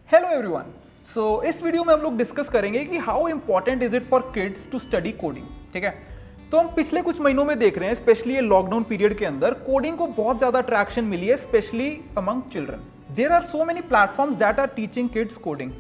Hello everyone. सो इस video में हम लोग डिस्कस करेंगे कि how important is it for kids to study coding. ठीक है, तो हम पिछले कुछ महीनों में देख रहे हैं, स्पेशली ये लॉकडाउन पीरियड के अंदर कोडिंग को बहुत ज्यादा अट्रैक्शन मिली है, specially among children. There are so many platforms that are teaching kids coding,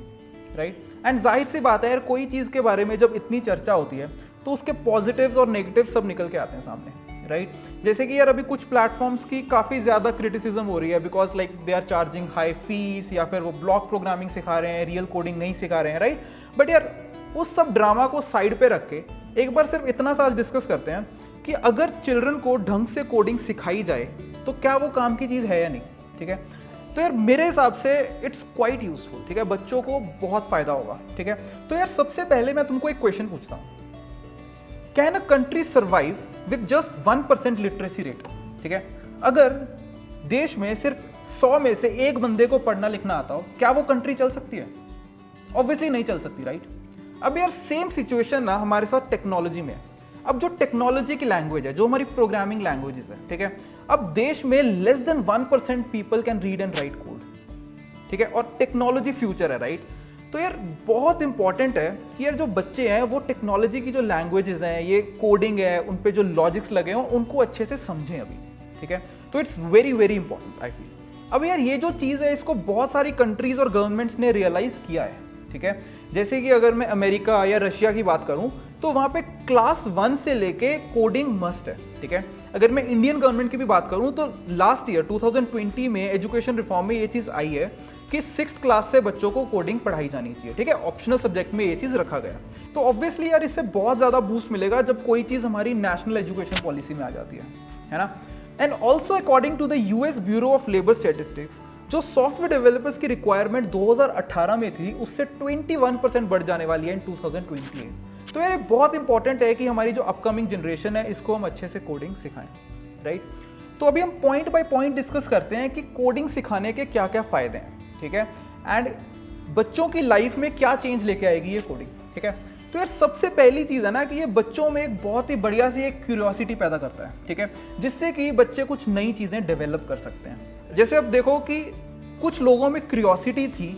right. And जाहिर सी बात है यार, कोई चीज के बारे में जब इतनी चर्चा होती है तो उसके पॉजिटिव्स और नेगेटिव्स सब निकल के आते हैं सामने, राइट। जैसे कि यार अभी कुछ प्लेटफॉर्म्स की काफ़ी ज़्यादा क्रिटिसिज्म हो रही है because like they are charging high fees, या फिर वो ब्लॉक प्रोग्रामिंग सिखा रहे हैं, रियल कोडिंग नहीं सिखा रहे हैं, राइट। बट यार उस सब ड्रामा को साइड पे रख के एक बार सिर्फ इतना सा डिस्कस करते हैं कि अगर चिल्ड्रन को ढंग से कोडिंग सिखाई जाए तो क्या वो काम की चीज़ है या नहीं। ठीक है, तो यार मेरे हिसाब से इट्स क्वाइट यूजफुल। ठीक है, बच्चों को बहुत फायदा होगा। ठीक है, तो यार सबसे पहले मैं तुमको एक क्वेश्चन पूछता हूँ, can a country survive with just 1% literacy rate. ठीक है, अगर देश में सिर्फ 100 में से एक बंदे को पढ़ना लिखना आता हो, क्या वो कंट्री चल सकती है? ऑब्वियसली नहीं चल सकती, राइट। अब यार सेम सिचुएशन ना हमारे साथ टेक्नोलॉजी में है। अब जो टेक्नोलॉजी की लैंग्वेज है, जो हमारी प्रोग्रामिंग लैंग्वेजेस है, ठीक है, अब देश में less than 1% people can read and right code. ठीक है, और टेक्नोलॉजी फ्यूचर है, राइट। तो यार बहुत इंपॉर्टेंट है कि यार जो बच्चे हैं वो टेक्नोलॉजी की जो लैंग्वेजेस हैं, ये कोडिंग है, उन पे जो लॉजिक्स लगे हों उनको अच्छे से समझें अभी। ठीक है, तो it's very very important I feel. अब यार ये जो चीज़ है इसको बहुत सारी कंट्रीज और गवर्नमेंट्स ने रियलाइज किया है। ठीक है, जैसे कि अगर मैं अमेरिका या रशिया की बात करूं तो वहां पे क्लास 1 से लेके कोडिंग मस्ट है। ठीक है, अगर मैं इंडियन गवर्नमेंट की भी बात करूं तो लास्ट ईयर 2020 में एजुकेशन रिफॉर्म में ये चीज़ आई है कि 6th क्लास से बच्चों को कोडिंग पढ़ाई जानी चाहिए। ठीक है, ऑप्शनल सब्जेक्ट में ये चीज़ रखा गया। तो ऑब्वियसली यार इससे बहुत ज़्यादा बूस्ट मिलेगा जब कोई चीज़ हमारी नेशनल एजुकेशन पॉलिसी में आ जाती है ना। And also according to the US bureau of labour statistics, जो सॉफ्टवेयर डेवलपर्स की रिक्वायरमेंट 2018 में थी उससे 21% बढ़ जाने वाली है इन 2028। तो यार ये बहुत इंपॉर्टेंट है कि हमारी जो अपकमिंग जनरेशन है इसको हम अच्छे से कोडिंग सिखाएं, राइट। तो अभी हम पॉइंट बाय पॉइंट डिस्कस करते हैं कि कोडिंग सिखाने के क्या क्या फायदे हैं। ठीक है, एंड बच्चों की लाइफ में क्या चेंज लेके आएगी ये कोडिंग। ठीक है, तो यार सबसे पहली चीज़ है ना कि ये बच्चों में एक बहुत ही बढ़िया सी एक क्यूरियोसिटी पैदा करता है। ठीक है, जिससे कि बच्चे कुछ नई चीज़ें डेवलप कर सकते हैं। जैसे अब देखो कि कुछ लोगों में क्यूरियोसिटी थी,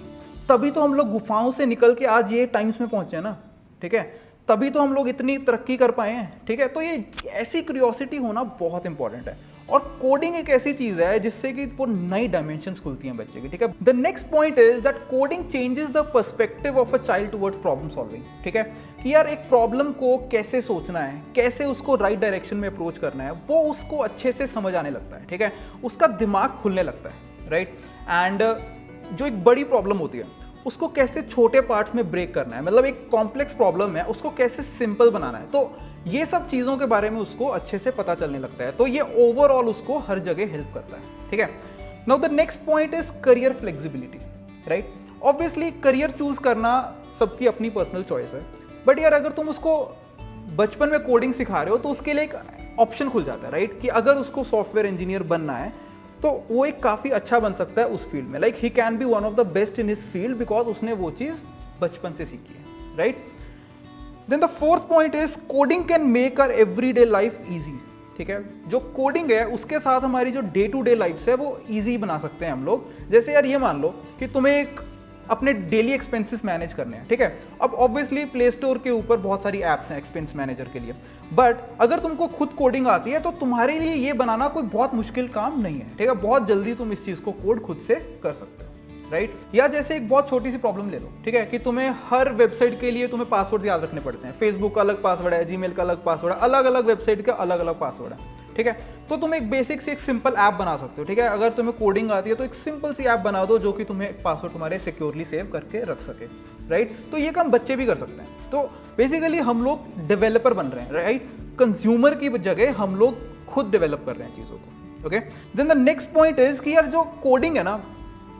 तभी तो हम लोग गुफाओं से निकल के आज ये टाइम्स में पहुंचे हैं ना। ठीक है, तभी तो हम लोग इतनी तरक्की कर पाए हैं। ठीक है, तो ये ऐसी क्यूरियोसिटी होना बहुत इंपॉर्टेंट है, और कोडिंग एक ऐसी चीज है जिससे कि वो नई डायमेंशंस खुलती हैं बच्चे की। ठीक है, the next point is that coding changes the perspective of a child towards problem solving. ठीक है, कि यार एक प्रॉब्लम को कैसे सोचना है, कैसे उसको राइट डायरेक्शन में अप्रोच करना है, वो उसको अच्छे से समझ आने लगता है। ठीक है, उसका दिमाग खुलने लगता है, राइट। एंड जो एक बड़ी प्रॉब्लम होती है उसको कैसे छोटे पार्ट्स में ब्रेक करना है, मतलब एक कॉम्प्लेक्स प्रॉब्लम है उसको कैसे सिंपल बनाना है, तो ये सब चीज़ों के बारे में उसको अच्छे से पता चलने लगता है। तो ये ओवरऑल उसको हर जगह हेल्प करता है। ठीक है, now the next point is career flexibility, right. Obviously career choose करना सबकी अपनी पर्सनल चॉइस है, बट यार अगर तुम उसको बचपन में कोडिंग सिखा रहे हो तो उसके लिए एक ऑप्शन खुल जाता है, राइट, कि अगर उसको सॉफ्टवेयर इंजीनियर बनना है तो वो एक काफ़ी अच्छा बन सकता है उस फील्ड में। Like he can be one of the best in his field because उसने वो चीज़ बचपन से सीखी है, right. Then the fourth point is coding can make our everyday life easy. ठीक है, जो कोडिंग है उसके साथ हमारी जो डे टू डे लाइफ है वो इजी बना सकते हैं हम लोग। जैसे यार ये मान लो कि तुम्हें एक अपने डेली एक्सपेंसेस मैनेज करने हैं। ठीक है, अब ऑब्वियसली प्ले स्टोर के ऊपर बहुत सारी ऐप्स हैं एक्सपेंस मैनेजर के लिए, बट अगर तुमको खुद कोडिंग आती है तो तुम्हारे लिए ये बनाना कोई बहुत मुश्किल काम नहीं है। ठीक है, बहुत जल्दी तुम इस चीज़ को कोड खुद से कर सकते हो, राइट। या जैसे एक बहुत छोटी सी प्रॉब्लम ले लो, ठीक है, कि तुम्हें हर वेबसाइट के लिए तुम्हें पासवर्ड याद रखने पड़ते हैं। फेसबुक का अलग पासवर्ड है, जीमेल का अलग पासवर्ड है, अलग अलग वेबसाइट का अलग अलग पासवर्ड है। ठीक है, तो तुम एक बेसिक से एक सिंपल ऐप बना सकते हो। ठीक है, अगर तुम्हें कोडिंग आती है तो एक सिंपल सी ऐप बना दो जो कि तुम्हें पासवर्ड तुम्हारे सिक्योरली सेव करके रख सके, राइट। तो ये काम बच्चे भी कर सकते हैं। तो बेसिकली हम लोग डेवलपर बन रहे हैं, राइट। कंज्यूमर की जगह हम लोग खुद डेवलप कर रहे हैं चीज़ों को। Okay, then the next point is कि यार जो कोडिंग है ना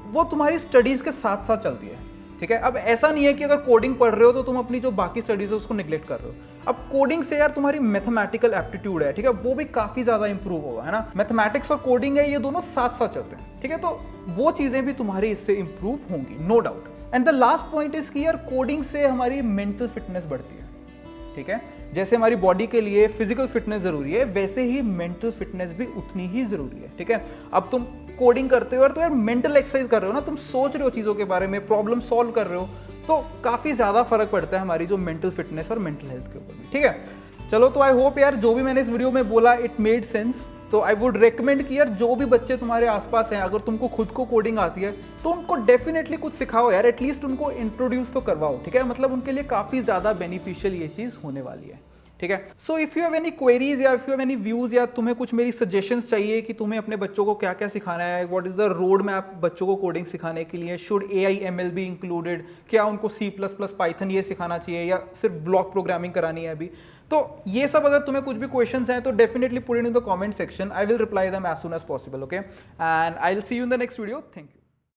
वो तुम्हारी स्टडीज के साथ साथ चलती है। ठीक है, अब ऐसा नहीं है कि अगर कोडिंग पढ़ रहे हो तो तुम अपनी जो बाकी स्टडीज है उसको निगलेक्ट कर रहे हो। अब कोडिंग से यार तुम्हारी मैथमेटिकल एप्टीट्यूड है, ठीक है, वो भी काफी ज्यादा इंप्रूव होगा, है ना। मैथमेटिक्स और कोडिंग है, ये दोनों साथ साथ चलते हैं। ठीक है, तो वो चीजें भी तुम्हारी इससे इंप्रूव होंगी, no doubt. And the last point is कि यार कोडिंग से हमारी मेंटल फिटनेस बढ़ती है। ठीक है। जैसे हमारी बॉडी के लिए फिजिकल फिटनेस जरूरी है, वैसे ही मेंटल फिटनेस भी उतनी ही जरूरी है, ठीक है। अब तुम कोडिंग करते हो और तो यार मेंटल एक्सरसाइज कर रहे हो ना, तुम सोच रहे हो चीज़ों के बारे में, प्रॉब्लम सॉल्व कर रहे हो, तो काफ़ी ज़्यादा फर्क पड़ता है हमारी जो मेंटल फिटनेस और मेंटल हेल्थ के ऊपर भी, ठीक है। चलो, तो आई होप यार जो भी मैंने इस वीडियो में बोला इट मेड सेंस। तो आई वुड रेकमेंड कि यार जो भी बच्चे तुम्हारे आसपास हैं, अगर तुमको खुद को कोडिंग आती है तो उनको डेफिनेटली कुछ सिखाओ यार, एटलीस्ट उनको इंट्रोड्यूस तो करवाओ, ठीक है। मतलब उनके लिए काफ़ी ज़्यादा बेनिफिशियल ये चीज़ होने वाली है, ठीक है। So if you have any queries या if you have any views, या तुम्हें कुछ मेरी सजेशंस चाहिए कि तुम्हें अपने बच्चों को क्या क्या सिखाना है, what is the road map बच्चों को कोडिंग सिखाने के लिए, शुड AI/ML बी इंक्लूडेड, क्या उनको C++ पाइथन ये सिखाना चाहिए या सिर्फ ब्लॉक प्रोग्रामिंग करानी है अभी, तो ये सब अगर तुम्हें कुछ भी क्वेश्चंस हैं तो definitely put it in the comment section, I will reply them as soon as possible, okay. And I will see you in the next video, thank you.